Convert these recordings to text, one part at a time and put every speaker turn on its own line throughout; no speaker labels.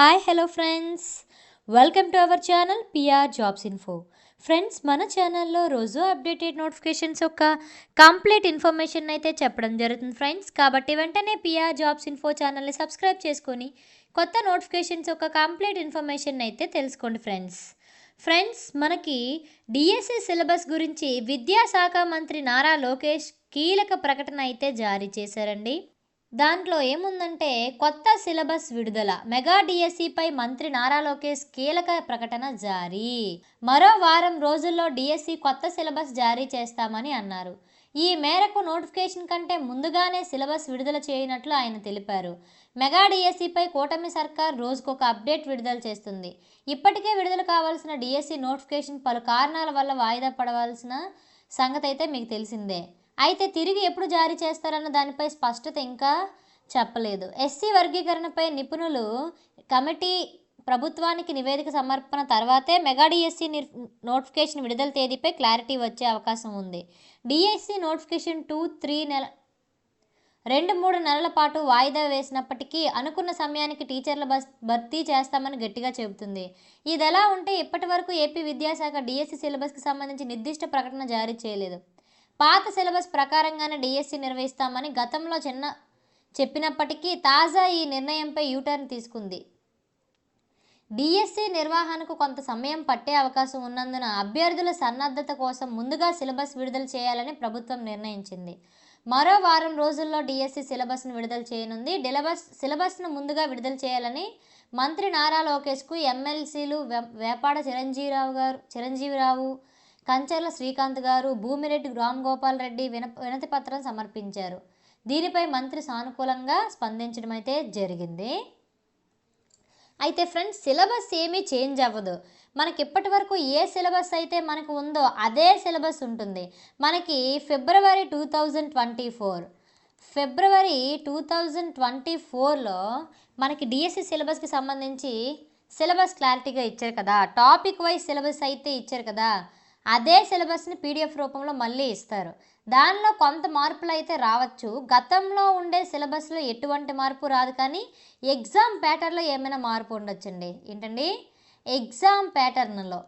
Hi hello friends, welcome to our channel PR jobs info. Friends, మన ఛానల్లో రోజు updated notifications యొక్క complete information అయితే చెప్పడం జరుగుతుంది ఫ్రెండ్స్. కాబట్టి వెంటనే పిఆర్ జాబ్స్ ఇన్ఫో ఛానల్ని సబ్స్క్రైబ్ చేసుకొని కొత్త నోటిఫికేషన్స్ యొక్క కంప్లీట్ ఇన్ఫర్మేషన్ అయితే తెలుసుకోండి ఫ్రెండ్స్, మనకి డిఎస్సి సిలబస్ గురించి విద్యాశాఖ మంత్రి నారా లోకేష్ కీలక ప్రకటన అయితే జారీ చేశారండి. దాంట్లో ఏముందంటే కొత్త సిలబస్ విడుదల, మెగా డిఎస్సిపై మంత్రి నారా లోకేష్ కీలక ప్రకటన జారీ. మరో వారం రోజుల్లో డిఎస్సి కొత్త సిలబస్ జారీ చేస్తామని అన్నారు. ఈ మేరకు నోటిఫికేషన్ కంటే ముందుగానే సిలబస్ విడుదల చేయనట్లు ఆయన తెలిపారు. మెగా డిఎస్సిపై కూటమి సర్కార్ రోజుకొక అప్డేట్ విడుదల చేస్తుంది. ఇప్పటికే విడుదల కావాల్సిన డిఎస్సి నోటిఫికేషన్ పలు కారణాల వల్ల వాయిదా పడవలసిన సంగతి అయితే మీకు తెలిసిందే. అయితే తిరిగి ఎప్పుడు జారీ చేస్తారన్న దానిపై స్పష్టత ఇంకా చెప్పలేదు. ఎస్సీ వర్గీకరణపై నిపుణులు కమిటీ ప్రభుత్వానికి నివేదిక సమర్పణ తర్వాతే మెగా డిఎస్సి నోటిఫికేషన్ విడుదల తేదీపై క్లారిటీ వచ్చే అవకాశం ఉంది. డిఎస్సి నోటిఫికేషన్ 2-3 నెలల పాటు వాయిదా వేసినప్పటికీ అనుకున్న సమయానికి టీచర్ల భర్తీ చేస్తామని గట్టిగా చెబుతుంది. ఇదిలా ఉంటే ఇప్పటి వరకు ఏపీ విద్యాశాఖ డిఎస్సి సిలబస్కి సంబంధించి నిర్దిష్ట ప్రకటన జారీ చేయలేదు. పాత సిలబస్ ప్రకారంగానే డిఎస్సి నిర్వహిస్తామని గతంలో చెప్పినప్పటికీ తాజా ఈ నిర్ణయంపై యూటర్న్ తీసుకుంది. డిఎస్సి నిర్వహణకు కొంత సమయం పట్టే అవకాశం ఉన్నందున అభ్యర్థుల సన్నద్ధత కోసం ముందుగా సిలబస్ విడుదల చేయాలని ప్రభుత్వం నిర్ణయించింది. మరో వారం రోజుల్లో డిఎస్సి సిలబస్ను విడుదల చేయనుంది. సిలబస్ను ముందుగా విడుదల చేయాలని మంత్రి నారా లోకేష్కు ఎమ్మెల్సీలు వేపాడ చిరంజీవిరావు, కంచర్ల శ్రీకాంత్ గారు, భూమిరెడ్డి రామ్గోపాల్ రెడ్డి వినతి పత్రం సమర్పించారు. దీనిపై మంత్రి సానుకూలంగా స్పందించడం అయితే జరిగింది. అయితే ఫ్రెండ్స్, సిలబస్ ఏమీ చేంజ్ అవ్వదు. మనకి ఇప్పటి వరకు ఏ సిలబస్ అయితే మనకు ఉందో అదే సిలబస్ ఉంటుంది. మనకి ఫిబ్రవరి 2024లో మనకి డిఎస్సి సిలబస్కి సంబంధించి సిలబస్ క్లారిటీగా ఇచ్చారు కదా, టాపిక్ వైజ్ సిలబస్ అయితే ఇచ్చారు కదా, అదే సిలబస్ని పీడిఎఫ్ రూపంలో మళ్ళీ ఇస్తారు. దానిలో కొంత మార్పులు అయితే రావచ్చు. గతంలో ఉండే సిలబస్లో ఎటువంటి మార్పు రాదు, కానీ ఎగ్జామ్ ప్యాటర్న్లో ఏమైనా మార్పు ఉండొచ్చండి. ఏంటండి, ఎగ్జామ్ ప్యాటర్న్లో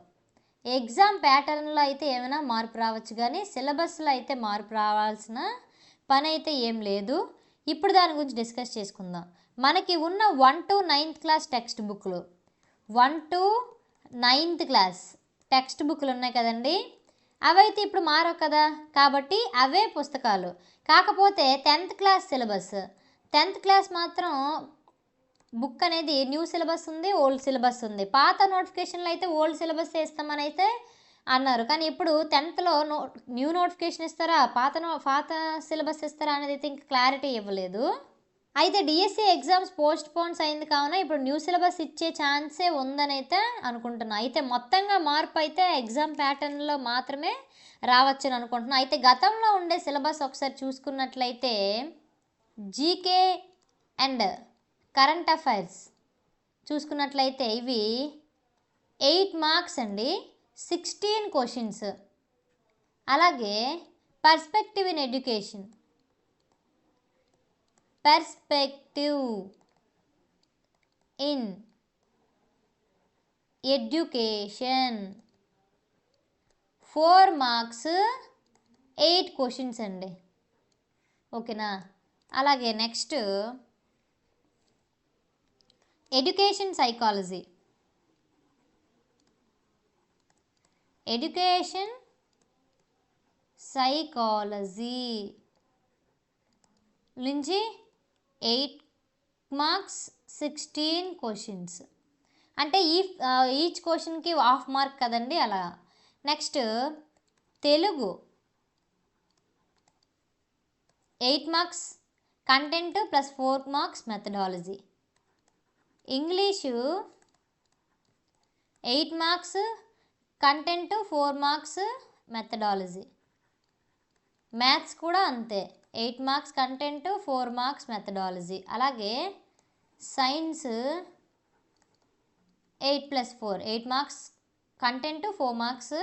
అయితే ఏమైనా మార్పు రావచ్చు, కానీ సిలబస్లో అయితే మార్పు రావాల్సిన పని అయితే ఏం లేదు. ఇప్పుడు దాని గురించి డిస్కస్ చేసుకుందాం. మనకి ఉన్న 1 to 9th క్లాస్ టెక్స్ట్ బుక్లు, 1 to 9th క్లాస్ టెక్స్ట్ బుక్లు ఉన్నాయి కదండి, అవైతే ఇప్పుడు మారవు కదా, కాబట్టి అవే పుస్తకాలు. కాకపోతే 10th class syllabus, 10th class మాత్రం బుక్ అనేది న్యూ సిలబస్ ఉంది, ఓల్డ్ సిలబస్ ఉంది. పాత నోటిఫికేషన్లో అయితే ఓల్డ్ సిలబస్ ఇస్తామని అయితే అన్నారు, కానీ ఇప్పుడు 10thలో న్యూ నోటిఫికేషన్ ఇస్తారా, పాత సిలబస్ ఇస్తారా అనేది అయితే ఇంకా క్లారిటీ ఇవ్వలేదు. అయితే డిఎస్సి ఎగ్జామ్స్ పోస్ట్ పోన్స్ అయింది కావున ఇప్పుడు న్యూ సిలబస్ ఇచ్చే ఛాన్సే ఉందని అయితే అనుకుంటున్నా. అయితే మొత్తంగా మార్పు అయితే ఎగ్జామ్ ప్యాటర్న్లో మాత్రమే రావచ్చని అనుకుంటున్నా. అయితే గతంలో ఉండే సిలబస్ ఒకసారి చూసుకున్నట్లయితే జీకే అండ్ కరెంట్ అఫైర్స్ చూసుకున్నట్లయితే ఇవి 8 మార్క్స్ అండి, 16 క్వశ్చన్స్. అలాగే perspective in education, perspective in education 4 marks 8 questions అండి, ఓకేనా. అలాగే నెక్స్ట్ ఎడ్యుకేషన్ సైకాలజీ నుంచి 8 మార్క్స్ 16 క్వశ్చన్స్, అంటే ఈచ్ క్వశ్చన్కి 1/2 మార్క్ కదండి అలా. Next Telugu 8 marks content plus 4 marks methodology. English 8 marks content 4 marks methodology. Maths కూడా అంతే, 8 మార్క్స్ కంటెంట్ 4 మార్క్స్ మెథడాలజీ. అలాగే science 8+4 marks content 4 marks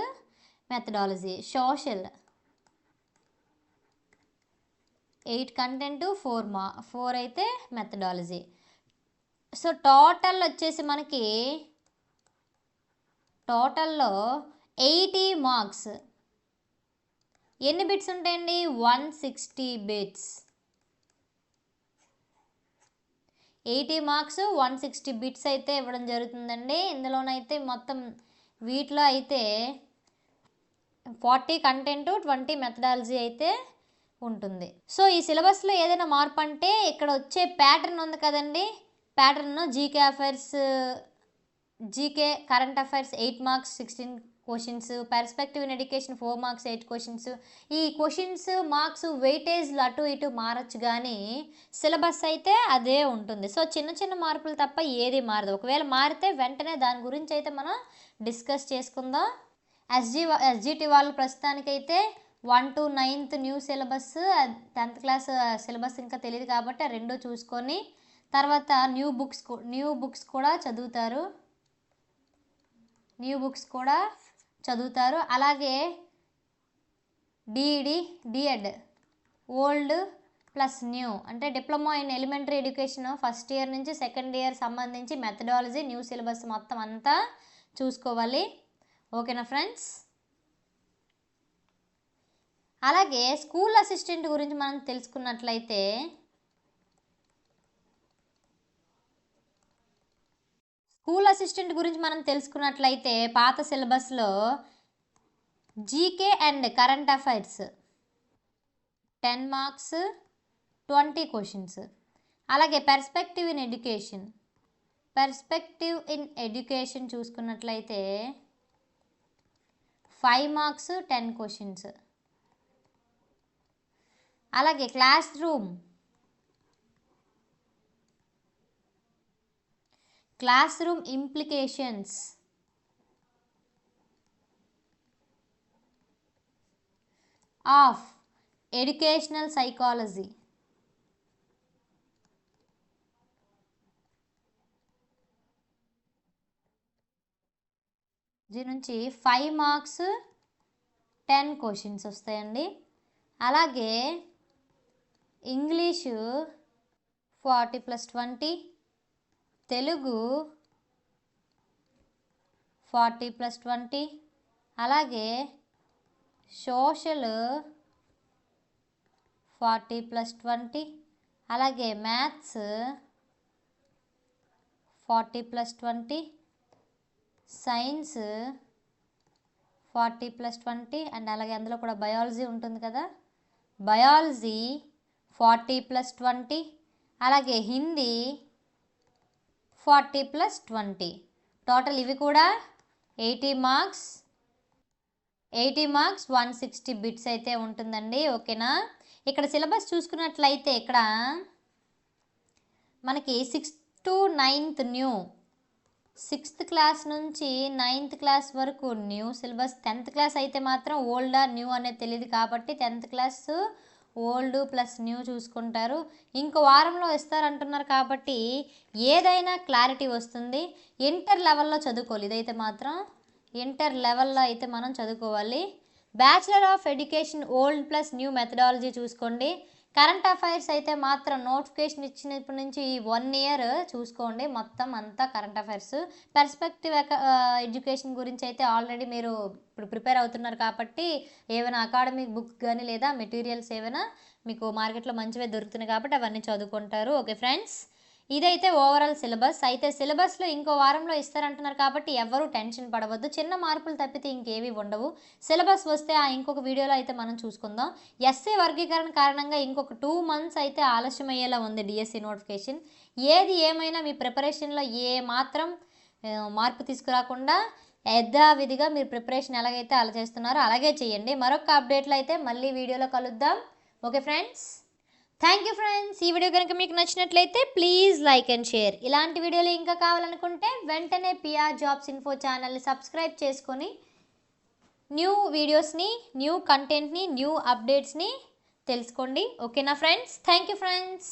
methodology. Social 8 content 4 అయితే మెథడాలజీ. సో టోటల్ వచ్చేసి మనకి టోటల్లో 80 మార్క్స్. ఎన్ని బిట్స్ ఉంటాయండి? 160 బిట్స్. 80 మార్క్స్ 160 బిట్స్ అయితే ఇవ్వడం జరుగుతుందండి. ఇందులోనైతే మొత్తం వీటిలో అయితే 40 కంటెంట్ 20 మెథడాలజీ అయితే ఉంటుంది. సో ఈ సిలబస్లో ఏదైనా మార్పు అంటే ఇక్కడ వచ్చే ప్యాటర్న్ ఉంది కదండి, pattern GK current affairs 8 marks 16 questions, perspective in education 4 marks 8 questions. ఈ క్వశ్చన్స్ మార్క్స్ వెయిటేజ్లు అటు ఇటు మారచ్చు, కానీ సిలబస్ అయితే అదే ఉంటుంది. సో చిన్న చిన్న మార్పులు తప్ప ఏది మారదు. ఒకవేళ మారితే వెంటనే దాని గురించి అయితే మనం డిస్కస్ చేసుకుందాం. ఎస్జిటి వాళ్ళు ప్రస్తుతానికైతే 1 to 9th new syllabus, 10th class syllabus ఇంకా తెలియదు కాబట్టి ఆ రెండు చూసుకొని తర్వాత న్యూ బుక్స్ కూడా చదువుతారు. అలాగే డిఎడ్ ఓల్డ్ ప్లస్ న్యూ అంటే diploma in elementary education first year నుంచి సెకండ్ ఇయర్ సంబంధించి మెథడాలజీ న్యూ సిలబస్ మొత్తం అంతా చూసుకోవాలి. ఓకేనా ఫ్రెండ్స్? అలాగే స్కూల్ అసిస్టెంట్ గురించి మనం తెలుసుకున్నట్లయితే పాత సిలబస్లో GK and current affairs 10 marks 20 questions. అలాగే పర్స్పెక్టివ్ ఇన్ ఎడ్యుకేషన్ చూసుకున్నట్లయితే 5 మార్క్స్ 10 క్వశ్చన్స్. అలాగే class room implications of educational psychology దీని నుంచి 5 మార్క్స్ 10 క్వశ్చన్స్ వస్తాయండి. అలాగే ఇంగ్లీషు 40+20, తెలుగు 40+20, అలాగే సోషల్ 40+20, అలాగే మ్యాథ్స్ 40+20, సైన్స్ 40+20 అండ్ అలాగే అందులో కూడా బయాలజీ ఉంటుంది కదా, బయాలజీ 40+20, అలాగే హిందీ 40+20. టోటల్ ఇవి కూడా 80 మార్క్స్ 160 బిట్స్ అయితే ఉంటుందండి. ఓకేనా? ఇక్కడ సిలబస్ చూసుకున్నట్లయితే ఇక్కడ మనకి 6th to 9th new, 6th class నుంచి 9th క్లాస్ వరకు న్యూ సిలబస్. 10th క్లాస్ అయితే మాత్రం ఓల్డా న్యూ అనేది తెలియదు కాబట్టి 10th class old plus new చూసుకుంటారు. ఇంకో వారంలో ఇస్తారంటున్నారు కాబట్టి ఏదైనా క్లారిటీ వస్తుంది. ఇంటర్ లెవెల్లో చదువుకోవాలి. ఇదైతే మాత్రం ఇంటర్ లెవెల్లో అయితే మనం చదువుకోవాలి. Bachelor of education old plus new methodology చూసుకోండి. కరెంట్ అఫైర్స్ అయితే మాత్రం నోటిఫికేషన్ ఇచ్చినప్పటి నుంచి 1 ఇయర్ చూసుకోండి, మొత్తం అంతా కరెంట్ అఫైర్స్. పర్స్పెక్టివ్ ఎడ్యుకేషన్ గురించి అయితే ఆల్రెడీ మీరు ఇప్పుడు ప్రిపేర్ అవుతున్నారు కాబట్టి ఏమైనా అకాడమిక్ బుక్ కానీ లేదా మెటీరియల్స్ ఏమైనా మీకు మార్కెట్లో మంచివే దొరుకుతున్నాయి కాబట్టి అవన్నీ చదువుకుంటారు. ఓకే ఫ్రెండ్స్, ఇదైతే ఓవరాల్ సిలబస్. అయితే సిలబస్లో ఇంకో వారంలో ఇస్తారంటున్నారు కాబట్టి ఎవరు టెన్షన్ పడవద్దు. చిన్న మార్పులు తప్పితే ఇంకేవి ఉండవు. సిలబస్ వస్తే ఆ ఇంకొక వీడియోలో అయితే మనం చూసుకుందాం. ఎస్సీ వర్గీకరణ కారణంగా ఇంకొక 2 months అయితే ఆలస్యం అయ్యేలా ఉంది డిఎస్సి నోటిఫికేషన్. ఏది ఏమైనా మీ ప్రిపరేషన్లో ఏ మాత్రం మార్పు తీసుకురాకుండా యథావిధిగా మీరు ప్రిపరేషన్ ఎలాగైతే అలా చేస్తున్నారో అలాగే చేయండి. మరొక అప్డేట్లో అయితే మళ్ళీ వీడియోలో కలుద్దాం. Okay friends, thank you friends. ఈ వీడియో కనుక మీకు నచ్చినట్లయితే ప్లీజ్ లైక్ అండ్ షేర్. ఇలాంటి వీడియోలు ఇంకా కావాలనుకుంటే వెంటనే పిఆర్ జాబ్స్ ఇన్ఫో ఛానల్ని సబ్స్క్రైబ్ చేసుకొని న్యూ వీడియోస్ని, న్యూ కంటెంట్ని, న్యూ అప్డేట్స్ని తెలుసుకోండి. ఓకేనా ఫ్రెండ్స్? Thank you friends.